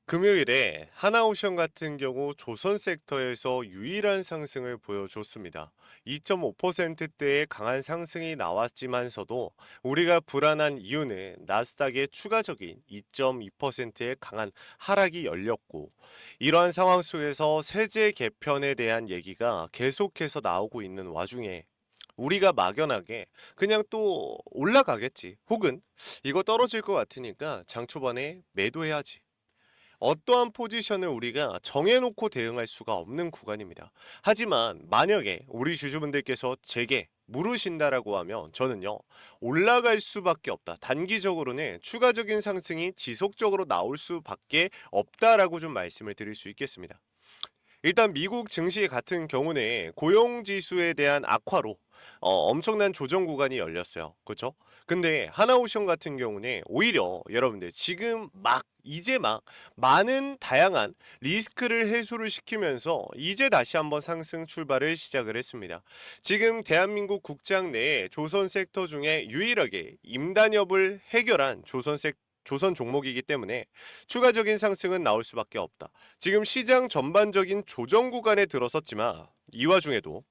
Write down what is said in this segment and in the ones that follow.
금요일에 하나오션 같은 경우 조선 섹터에서 유일한 상승을 보여줬습니다. 2.5%대의 강한 상승이 나왔지만서도 우리가 불안한 이유는 나스닥의 추가적인 2.2%의 강한 하락이 열렸고, 이러한 상황 속에서 세제 개편에 대한 얘기가 계속해서 나오고 있는 와중에 우리가 막연하게 그냥 또 올라가겠지, 혹은 이거 떨어질 것 같으니까 장 초반에 매도해야지, 어떠한 포지션을 우리가 정해놓고 대응할 수가 없는 구간입니다. 하지만 만약에 우리 주주분들께서 제게 물으신다라고 하면 저는요, 올라갈 수밖에 없다, 단기적으로는 추가적인 상승이 지속적으로 나올 수밖에 없다라고 좀 말씀을 드릴 수 있겠습니다. 일단 미국 증시 같은 경우는 고용지수에 대한 악화로 엄청난 조정 구간이 열렸어요. 그렇죠? 근데 하나오션 같은 경우는 오히려 여러분들 지금 이제 막 많은 다양한 리스크를 해소를 시키면서 이제 다시 한번 상승 출발을 시작을 했습니다. 지금 대한민국 국장 내에 조선 섹터 중에 유일하게 임단협을 해결한 조선 종목이기 때문에 추가적인 상승은 나올 수밖에 없다. 지금 시장 전반적인 조정 구간에 들어섰지만 이 와중에도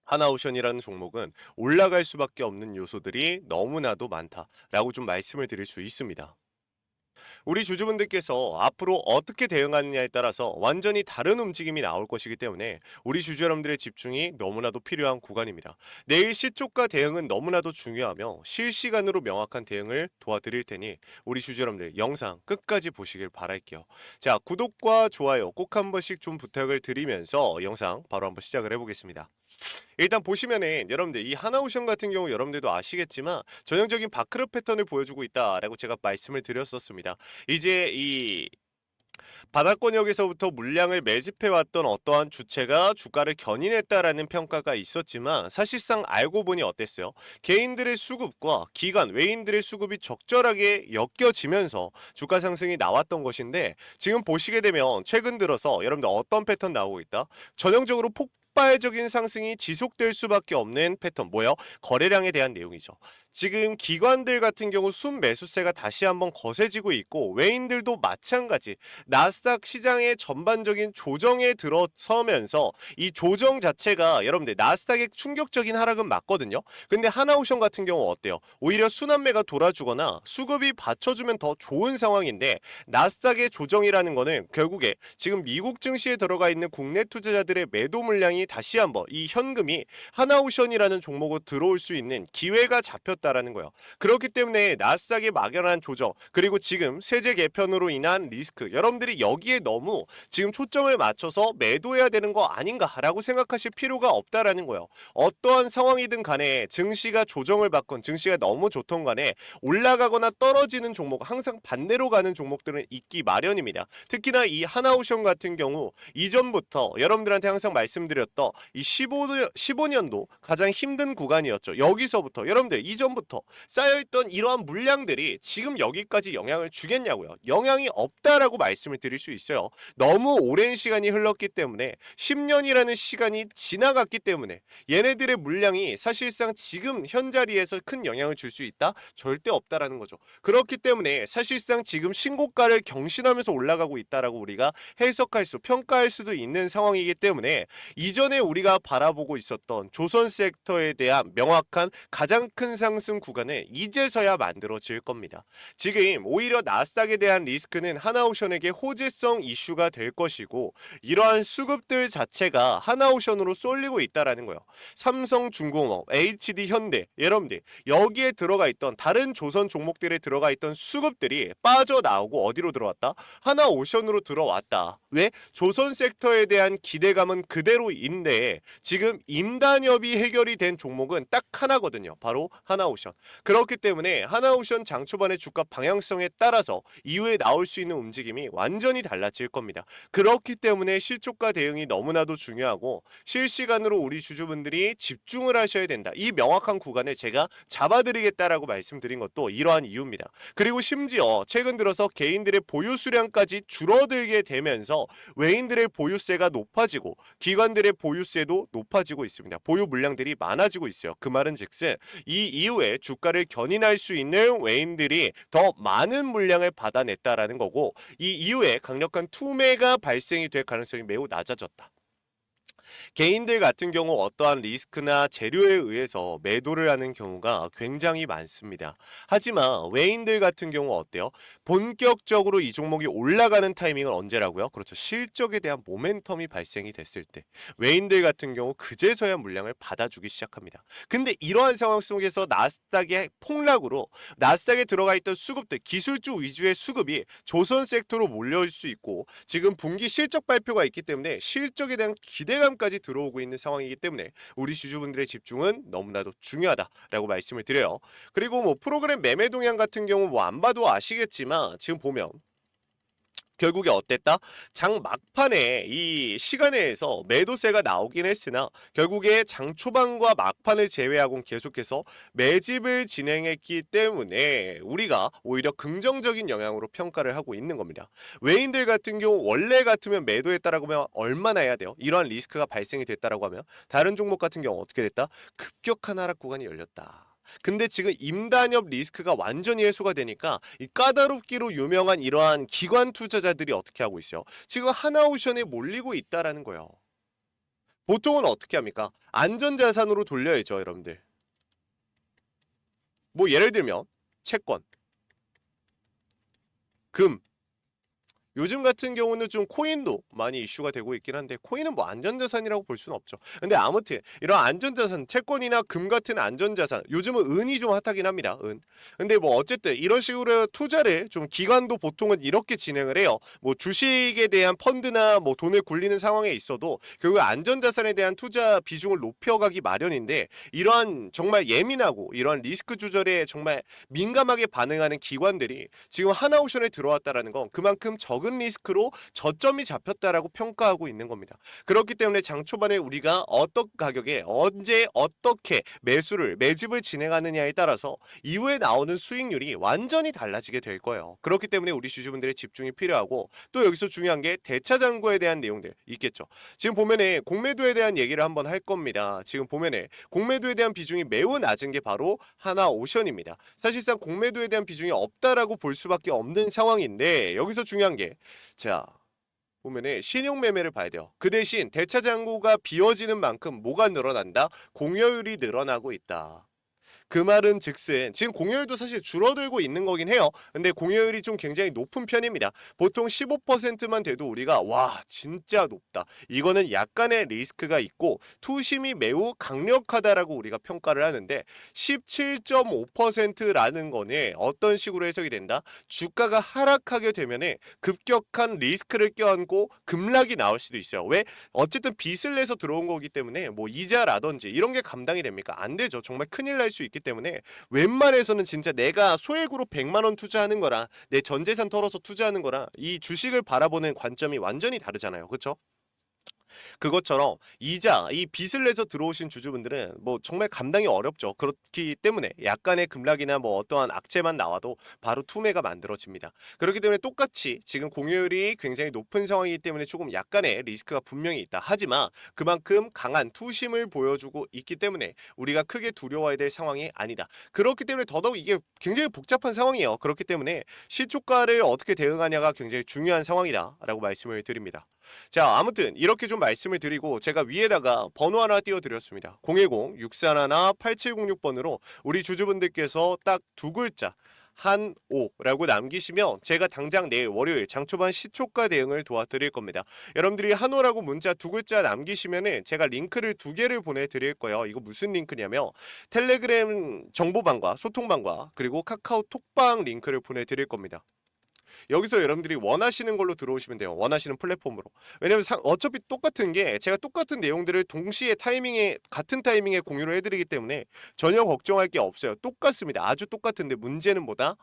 하나오션이라는 종목은 올라갈 수밖에 없는 요소들이 너무나도 많다라고 좀 말씀을 드릴 수 있습니다. 우리 주주분들께서 앞으로 어떻게 대응하느냐에 따라서 완전히 다른 움직임이 나올 것이기 때문에 우리 주주 여러분들의 집중이 너무나도 필요한 구간입니다. 내일 시초가 대응은 너무나도 중요하며 실시간으로 명확한 대응을 도와드릴 테니 우리 주주 여러분들 영상 끝까지 보시길 바랄게요. 자, 구독과 좋아요 꼭 한 번씩 좀 부탁을 드리면서 영상 바로 한번 시작을 해보겠습니다. 일단 보시면은 여러분들 이 하나오션 같은 경우 여러분들도 아시겠지만 전형적인 바크르 패턴을 보여주고 있다라고 제가 말씀을 드렸었습니다. 이제 이 바닥권역에서부터 물량을 매집해왔던 어떠한 주체가 주가를 견인했다라는 평가가 있었지만 사실상 알고 보니 어땠어요? 개인들의 수급과 기관, 외인들의 수급이 적절하게 엮여지면서 주가 상승이 나왔던 것인데, 지금 보시게 되면 최근 들어서 여러분들 어떤 패턴 나오고 있다? 전형적으로 폭발적인 상승이 지속될 수밖에 없는 패턴, 뭐요? 거래량에 대한 내용이죠. 지금 기관들 같은 경우 순매수세가 다시 한번 거세지고 있고, 외인들도 마찬가지 나스닥 시장의 전반적인 조정에 들어서면서 이 조정 자체가 여러분들 나스닥의 충격적인 하락은 맞거든요. 근데 하나오션 같은 경우 어때요? 오히려 순환매가 돌아주거나 수급이 받쳐주면 더 좋은 상황인데, 나스닥의 조정이라는 거는 결국에 지금 미국 증시에 들어가 있는 국내 투자자들의 매도 물량이 다시 한번 이 현금이 하나오션이라는 종목으로 들어올 수 있는 기회가 잡혔다라는 거예요. 그렇기 때문에 나스닥의 막연한 조정, 그리고 지금 세제 개편으로 인한 리스크, 여러분들이 여기에 너무 지금 초점을 맞춰서 매도해야 되는 거 아닌가라고 생각하실 필요가 없다라는 거예요. 어떠한 상황이든 간에 증시가 조정을 받건 증시가 너무 좋던 간에 올라가거나 떨어지는 종목, 항상 반대로 가는 종목들은 있기 마련입니다. 특히나 이 하나오션 같은 경우 이전부터 여러분들한테 항상 말씀드렸던 이 15년도 가장 힘든 구간이었죠. 여기서부터 여러분들 이전부터 쌓여있던 이러한 물량들이 지금 여기까지 영향을 주겠냐고요. 영향이 없다라고 말씀을 드릴 수 있어요. 너무 오랜 시간이 흘렀기 때문에, 10년이라는 시간이 지나갔기 때문에 얘네들의 물량이 사실상 지금 현 자리에서 큰 영향을 줄 수 있다? 절대 없다라는 거죠. 그렇기 때문에 사실상 지금 신고가를 경신하면서 올라가고 있다라고 우리가 해석할 수, 평가할 수도 있는 상황이기 때문에 이전에 우리가 바라보고 있었던 조선 섹터에 대한 명확한 가장 큰 상승 구간을 이제서야 만들어질 겁니다. 지금 오히려 나스닥에 대한 리스크는 하나오션에게 호재성 이슈가 될 것이고, 이러한 수급들 자체가 하나오션으로 쏠리고 있다라는 거예요. 삼성중공업, HD 현대, 여러분들 여기에 들어가 있던 다른 조선 종목들에 들어가 있던 수급들이 빠져나오고 어디로 들어왔다? 하나오션으로 들어왔다. 왜? 조선 섹터에 대한 기대감은 그대로인데 지금 임단협이 해결이 된 종목은 딱 하나거든요. 바로 하나오션. 그렇기 때문에 하나오션 장초반의 주가 방향성에 따라서 이후에 나올 수 있는 움직임이 완전히 달라질 겁니다. 그렇기 때문에 실초가 대응이 너무나도 중요하고 실시간으로 우리 주주분들이 집중을 하셔야 된다. 이 명확한 구간을 제가 잡아드리겠다라고 말씀드린 것도 이러한 이유입니다. 그리고 심지어 최근 들어서 개인들의 보유 수량까지 줄어들게 되면서 외인들의 보유세가 높아지고 기관들의 보유세도 높아지고 있습니다. 보유 물량들이 많아지고 있어요. 그 말은즉슨 이 이후에 주가를 견인할 수 있는 외인들이 더 많은 물량을 받아냈다라는 거고, 이 이후에 강력한 투매가 발생이 될 가능성이 매우 낮아졌다. 개인들 같은 경우 어떠한 리스크나 재료에 의해서 매도를 하는 경우가 굉장히 많습니다. 하지만 외인들 같은 경우 어때요? 본격적으로 이 종목이 올라가는 타이밍은 언제라고요? 그렇죠. 실적에 대한 모멘텀이 발생이 됐을 때. 외인들 같은 경우 그제서야 물량을 받아주기 시작합니다. 근데 이러한 상황 속에서 나스닥의 폭락으로 나스닥에 들어가 있던 수급들, 기술주 위주의 수급이 조선 섹터로 몰려올 수 있고, 지금 분기 실적 발표가 있기 때문에 실적에 대한 기대감까지 들어오고 있는 상황이기 때문에 우리 주주분들의 집중은 너무나도 중요하다라고 말씀을 드려요. 그리고 뭐 프로그램 매매 동향 같은 경우 뭐 안 봐도 아시겠지만 지금 보면 결국에 어땠다? 장 막판에 이 시간에서 매도세가 나오긴 했으나 결국에 장 초반과 막판을 제외하고는 계속해서 매집을 진행했기 때문에 우리가 오히려 긍정적인 영향으로 평가를 하고 있는 겁니다. 외인들 같은 경우 원래 같으면 매도했다라고 하면 얼마나 해야 돼요? 이러한 리스크가 발생이 됐다라고 하면 다른 종목 같은 경우 어떻게 됐다? 급격한 하락 구간이 열렸다. 근데 지금 임단협 리스크가 완전히 해소가 되니까 이 까다롭기로 유명한 이러한 기관 투자자들이 어떻게 하고 있어요? 지금 하나오션에 몰리고 있다라는 거예요. 보통은 어떻게 합니까? 안전자산으로 돌려야죠, 여러분들. 뭐 예를 들면 채권, 금, 요즘 같은 경우는 좀 코인도 많이 이슈가 되고 있긴 한데 코인은 뭐 안전자산이라고 볼 수는 없죠. 근데 아무튼 이런 안전자산, 채권이나 금 같은 안전자산, 요즘은 은이 좀 핫하긴 합니다. 은. 근데 뭐 어쨌든 이런 식으로 투자를 좀 기관도 보통은 이렇게 진행을 해요. 뭐 주식에 대한 펀드나 뭐 돈을 굴리는 상황에 있어도 결국 안전자산에 대한 투자 비중을 높여가기 마련인데, 이러한 정말 예민하고 이러한 리스크 조절에 정말 민감하게 반응하는 기관들이 지금 하나오션에 들어왔다라는 건 그만큼 적은 리스크로 저점이 잡혔다라고 평가하고 있는 겁니다. 그렇기 때문에 장 초반에 우리가 어떤 가격에 언제 어떻게 매집을 진행하느냐에 따라서 이후에 나오는 수익률이 완전히 달라지게 될 거예요. 그렇기 때문에 우리 주주분들의 집중이 필요하고, 또 여기서 중요한 게 대차장고에 대한 내용들 있겠죠. 지금 보면은 공매도에 대한 얘기를 한번 할 겁니다. 지금 보면은 공매도에 대한 비중이 매우 낮은 게 바로 하나오션입니다. 사실상 공매도에 대한 비중이 없다라고 볼 수밖에 없는 상황인데, 여기서 중요한 게 자, 보면은 신용 매매를 봐야 돼요. 그 대신 대차 잔고가 비워지는 만큼 뭐가 늘어난다? 공여율이 늘어나고 있다. 그 말은 즉슨 지금 공여율도 사실 줄어들고 있는 거긴 해요. 근데 공여율이 좀 굉장히 높은 편입니다. 보통 15%만 돼도 우리가 와 진짜 높다, 이거는 약간의 리스크가 있고 투심이 매우 강력하다라고 우리가 평가를 하는데, 17.5%라는 거는 어떤 식으로 해석이 된다? 주가가 하락하게 되면은 급격한 리스크를 껴안고 급락이 나올 수도 있어요. 왜? 어쨌든 빚을 내서 들어온 거기 때문에 뭐 이자라든지 이런 게 감당이 됩니까? 안 되죠. 정말 큰일 날 수 있기 때문에 웬만해서는 진짜 내가 소액으로 100만 원 투자하는 거랑 내 전 재산 털어서 투자하는 거랑 이 주식을 바라보는 관점이 완전히 다르잖아요. 그렇죠? 그것처럼 이자, 이 빚을 내서 들어오신 주주분들은 뭐 정말 감당이 어렵죠. 그렇기 때문에 약간의 급락이나 뭐 어떠한 악재만 나와도 바로 투매가 만들어집니다. 그렇기 때문에 똑같이 지금 공여율이 굉장히 높은 상황이기 때문에 조금 약간의 리스크가 분명히 있다. 하지만 그만큼 강한 투심을 보여주고 있기 때문에 우리가 크게 두려워해야 될 상황이 아니다. 그렇기 때문에 더더욱 이게 굉장히 복잡한 상황이에요. 그렇기 때문에 시초가를 어떻게 대응하냐가 굉장히 중요한 상황이다라고 말씀을 드립니다. 자, 아무튼 이렇게 좀 말씀을 드리고 제가 위에다가 번호 하나 띄워드렸습니다. 010-6411-8706번으로 우리 주주분들께서 딱 두 글자 한오라고 남기시면 제가 당장 내일 월요일 장초반 시초가 대응을 도와드릴 겁니다. 여러분들이 한오라고 문자 두 글자 남기시면은 제가 링크를 두 개를 보내드릴 거예요. 이거 무슨 링크냐면 텔레그램 정보방과 소통방과 그리고 카카오톡방 링크를 보내드릴 겁니다. 여기서 여러분들이 원하시는 걸로 들어오시면 돼요. 원하시는 플랫폼으로. 왜냐면 어차피 똑같은 게 제가 똑같은 내용들을 동시에 같은 타이밍에 공유를 해드리기 때문에 전혀 걱정할 게 없어요. 똑같습니다. 아주 똑같은데 문제는 뭐다?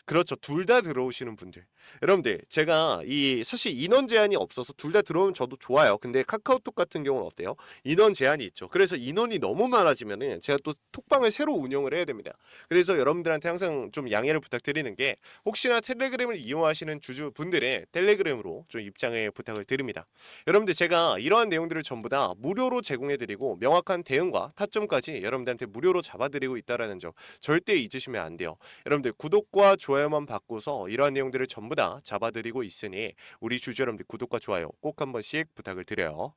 그렇죠. 둘 다 들어오시는 분들. 여러분들 제가 이 사실 인원 제한이 없어서 둘 다 들어오면 저도 좋아요. 근데 카카오톡 같은 경우는 어때요? 인원 제한이 있죠. 그래서 인원이 너무 많아지면은 제가 또 톡방을 새로 운영을 해야 됩니다. 그래서 여러분들한테 항상 좀 양해를 부탁드리는 게 혹시나 텔레그램을 이용하시는 주주분들의 텔레그램으로 좀 입장을 부탁을 드립니다. 여러분들 제가 이러한 내용들을 전부 다 무료로 제공해드리고 명확한 대응과 타점까지 여러분들한테 무료로 잡아드리고 있다는 점 절대 잊으시면 안 돼요. 여러분들 구독과 좋아요만 받고서 이러한 내용들을 전부 다 잡아드리고 있으니 우리 주주 여러분들 구독과 좋아요 꼭 한 번씩 부탁을 드려요.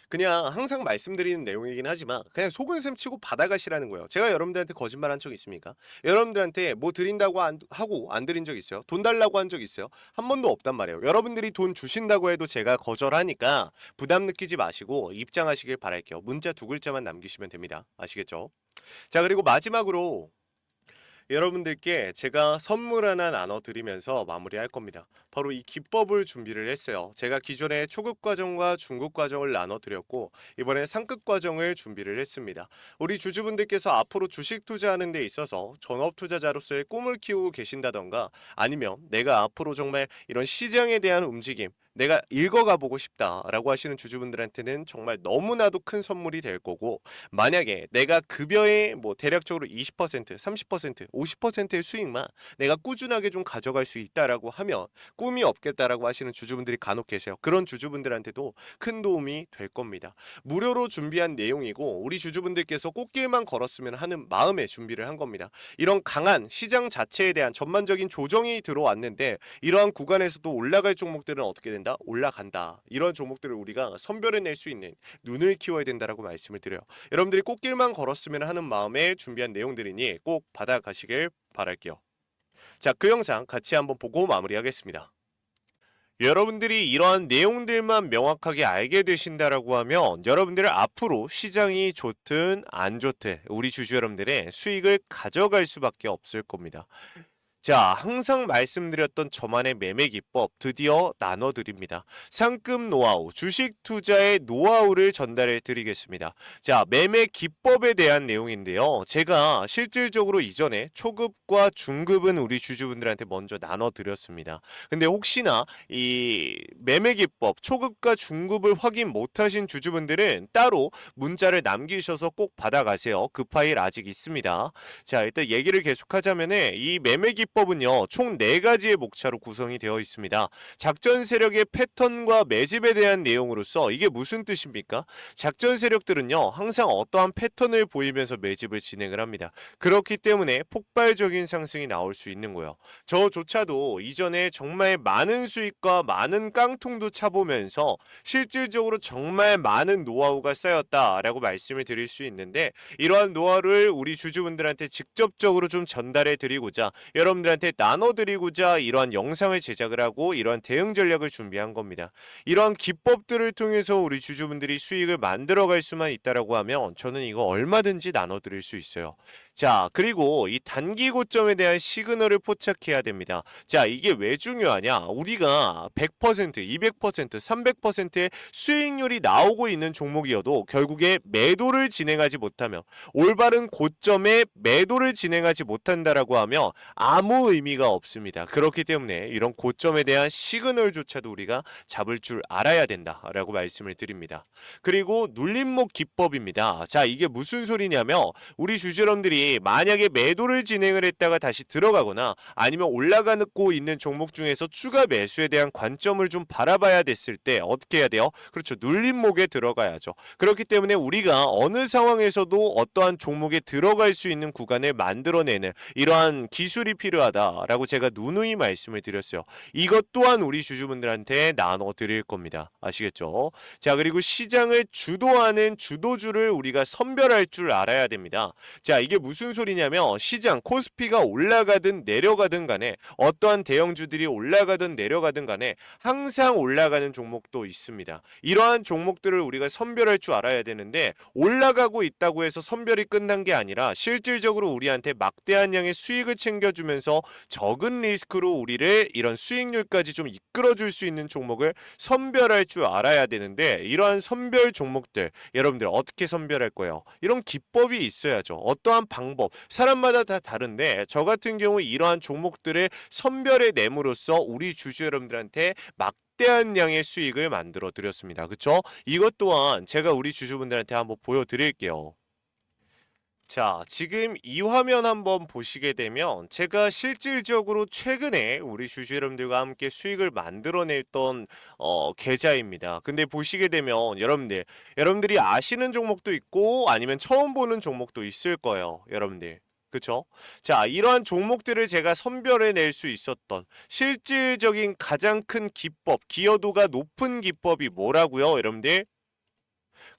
그냥 항상 말씀드리는 내용이긴 하지만 그냥 속은셈 치고 받아가시라는 거예요. 제가 여러분들한테 거짓말한 적 있습니까? 여러분들한테 뭐 드린다고 하고 안 드린 적 있어요? 돈 달라고 한 적 있어요? 한 번도 없단 말이에요. 여러분들이 돈 주신다고 해도 제가 거절하니까 부담 느끼지 마시고 입장하시길 바랄게요. 문자 두 글자만 남기시면 됩니다. 아시겠죠? 자, 그리고 마지막으로 여러분들께 제가 선물 하나 나눠드리면서 마무리할 겁니다. 바로 이 기법을 준비를 했어요. 제가 기존에 초급 과정과 중급 과정을 나눠드렸고 이번에 상급 과정을 준비를 했습니다. 우리 주주분들께서 앞으로 주식 투자하는 데 있어서 전업 투자자로서의 꿈을 키우고 계신다던가 아니면 내가 앞으로 정말 이런 시장에 대한 움직임 내가 읽어가 보고 싶다라고 하시는 주주분들한테는 정말 너무나도 큰 선물이 될 거고 만약에 내가 급여의 뭐 대략적으로 20%, 30%, 50%의 수익만 내가 꾸준하게 좀 가져갈 수 있다라고 하면 꿈이 없겠다라고 하시는 주주분들이 간혹 계세요. 그런 주주분들한테도 큰 도움이 될 겁니다. 무료로 준비한 내용이고 우리 주주분들께서 꽃길만 걸었으면 하는 마음에 준비를 한 겁니다. 이런 강한 시장 자체에 대한 전반적인 조정이 들어왔는데 이러한 구간에서도 올라갈 종목들은 어떻게 된다? 올라간다. 이런 종목들을 우리가 선별해낼 수 있는 눈을 키워야 된다라고 말씀을 드려요. 여러분들이 꽃길만 걸었으면 하는 마음에 준비한 내용들이니 꼭 받아가시길 바랄게요. 자, 그 영상 같이 한번 보고 마무리하겠습니다. 여러분들이 이러한 내용들만 명확하게 알게 되신다라고 하면 여러분들은 앞으로 시장이 좋든 안 좋든 우리 주주 여러분들의 수익을 가져갈 수밖에 없을 겁니다. 자, 항상 말씀드렸던 저만의 매매 기법 드디어 나눠드립니다. 상급 노하우, 주식 투자의 노하우를 전달해 드리겠습니다. 자, 매매 기법에 대한 내용인데요. 제가 실질적으로 이전에 초급과 중급은 우리 주주분들한테 먼저 나눠드렸습니다. 근데 혹시나 이 매매 기법, 초급과 중급을 확인 못하신 주주분들은 따로 문자를 남기셔서 꼭 받아가세요. 그 파일 아직 있습니다. 자, 일단 얘기를 계속하자면은 이 매매 기법은요 총 4가지의 목차로 구성이 되어 있습니다. 작전 세력의 패턴과 매집에 대한 내용으로서 이게 무슨 뜻입니까? 작전 세력들은요 항상 어떠한 패턴을 보이면서 매집을 진행을 합니다. 그렇기 때문에 폭발적인 상승이 나올 수 있는 거예요. 저조차도 이전에 정말 많은 수익과 많은 깡통도 차보면서 실질적으로 정말 많은 노하우가 쌓였다라고 말씀을 드릴 수 있는데 이러한 노하우를 우리 주주분들한테 직접적으로 좀 전달해 드리고자 여러분들한테 나눠드리고자 이러한 영상을 제작을 하고 이러한 대응 전략을 준비한 겁니다. 이러한 기법들을 통해서 우리 주주분들이 수익을 만들어갈 수만 있다라고 하면 저는 이거 얼마든지 나눠드릴 수 있어요. 자, 그리고 이 단기 고점에 대한 시그널을 포착해야 됩니다. 자, 이게 왜 중요하냐? 우리가 100%, 200%, 300%의 수익률이 나오고 있는 종목이어도 결국에 매도를 진행하지 못하면 올바른 고점에 매도를 진행하지 못한다라고 하면 아무 의미가 없습니다. 그렇기 때문에 이런 고점에 대한 시그널조차도 우리가 잡을 줄 알아야 된다라고 말씀을 드립니다. 그리고 눌림목 기법입니다. 자, 이게 무슨 소리냐면 우리 주주 여러분들이 만약에 매도를 진행을 했다가 다시 들어가거나 아니면 올라가고 있는 종목 중에서 추가 매수에 대한 관점을 좀 바라봐야 됐을 때 어떻게 해야 돼요? 그렇죠. 눌림목에 들어가야죠. 그렇기 때문에 우리가 어느 상황에서도 어떠한 종목에 들어갈 수 있는 구간을 만들어내는 이러한 기술이 필요하다라고 제가 누누이 말씀을 드렸어요. 이것 또한 우리 주주분들한테 나눠 드릴 겁니다. 아시겠죠? 자, 그리고 시장을 주도하는 주도주를 우리가 선별할 줄 알아야 됩니다. 자, 이게 무슨 소리냐면 시장 코스피가 올라가든 내려가든 간에 어떠한 대형주들이 올라가든 내려가든 간에 항상 올라가는 종목도 있습니다. 이러한 종목들을 우리가 선별할 줄 알아야 되는데 올라가고 있다고 해서 선별이 끝난 게 아니라 실질적으로 우리한테 막대한 양의 수익을 챙겨주면서 그래서 적은 리스크로 우리를 이런 수익률까지 좀 이끌어줄 수 있는 종목을 선별할 줄 알아야 되는데, 이러한 선별 종목들 여러분들 어떻게 선별할 거예요? 이런 기법이 있어야죠. 어떠한 방법, 사람마다 다 다른데 저 같은 경우 이러한 종목들을 선별해 nem으로써 우리 주주 여러분들한테 막대한 양의 수익을 만들어 드렸습니다. 그쵸? 이것 또한 제가 우리 주주분들한테 한번 보여드릴게요. 자, 지금 이 화면 한번 보시게 되면 제가 실질적으로 최근에 우리 주주 여러분들과 함께 수익을 만들어냈던 계좌입니다. 근데 보시게 되면 여러분들이 아시는 종목도 있고 아니면 처음 보는 종목도 있을 거예요. 여러분들. 그쵸? 자, 이러한 종목들을 제가 선별해낼 수 있었던 실질적인 가장 큰 기법, 기여도가 높은 기법이 뭐라고요, 여러분들?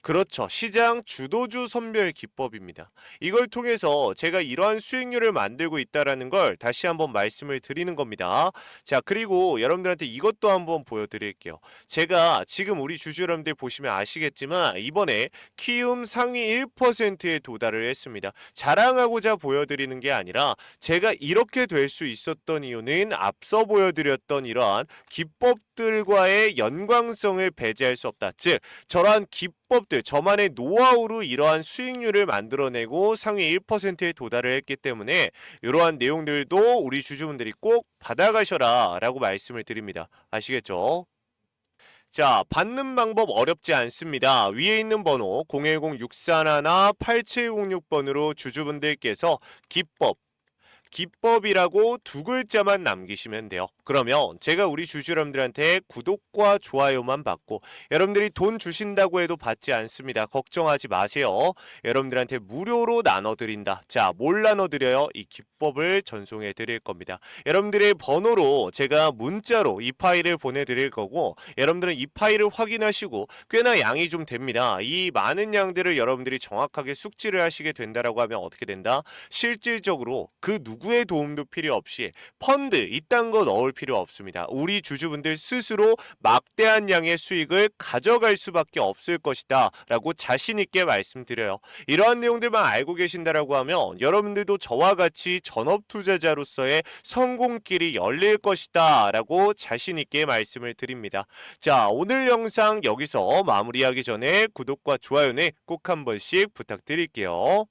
그렇죠. 시장 주도주 선별 기법입니다. 이걸 통해서 제가 이러한 수익률을 만들고 있다라는 걸 다시 한번 말씀을 드리는 겁니다. 자, 그리고 여러분들한테 이것도 한번 보여드릴게요. 제가 지금 우리 주주 여러분들 보시면 아시겠지만 이번에 키움 상위 1%에 도달을 했습니다. 자랑하고자 보여드리는 게 아니라 제가 이렇게 될 수 있었던 이유는 앞서 보여드렸던 이러한 기법들과의 연관성을 배제할 수 없다. 즉, 저러한 기법들, 저만의 노하우로 이러한 수익률을 만들어내고 상위 1%에 도달을 했기 때문에 이러한 내용들도 우리 주주분들이 꼭 받아가셔라 라고 말씀을 드립니다. 아시겠죠? 자, 받는 방법 어렵지 않습니다. 위에 있는 번호 010-641-8706번으로 주주분들께서 기법이라고 두 글자만 남기시면 돼요. 그러면 제가 우리 주주 여러분들한테 구독과 좋아요만 받고, 여러분들이 돈 주신다고 해도 받지 않습니다. 걱정하지 마세요. 여러분들한테 무료로 나눠드린다. 자, 뭘 나눠드려요? 이 기법을 전송해 드릴 겁니다. 여러분들의 번호로 제가 문자로 이 파일을 보내드릴 거고, 여러분들은 이 파일을 확인하시고 꽤나 양이 좀 됩니다. 이 많은 양들을 여러분들이 정확하게 숙지를 하시게 된다라고 하면 어떻게 된다? 실질적으로 그 누구의 도움도 필요 없이 펀드 이딴 거 넣을 필요 없습니다. 우리 주주분들 스스로 막대한 양의 수익을 가져갈 수밖에 없을 것이다 라고 자신 있게 말씀드려요. 이러한 내용들만 알고 계신다라고 하면 여러분들도 저와 같이 전업 투자자로서의 성공길이 열릴 것이다 라고 자신 있게 말씀을 드립니다. 자, 오늘 영상 여기서 마무리하기 전에 구독과 좋아요는 꼭 한 번씩 부탁드릴게요.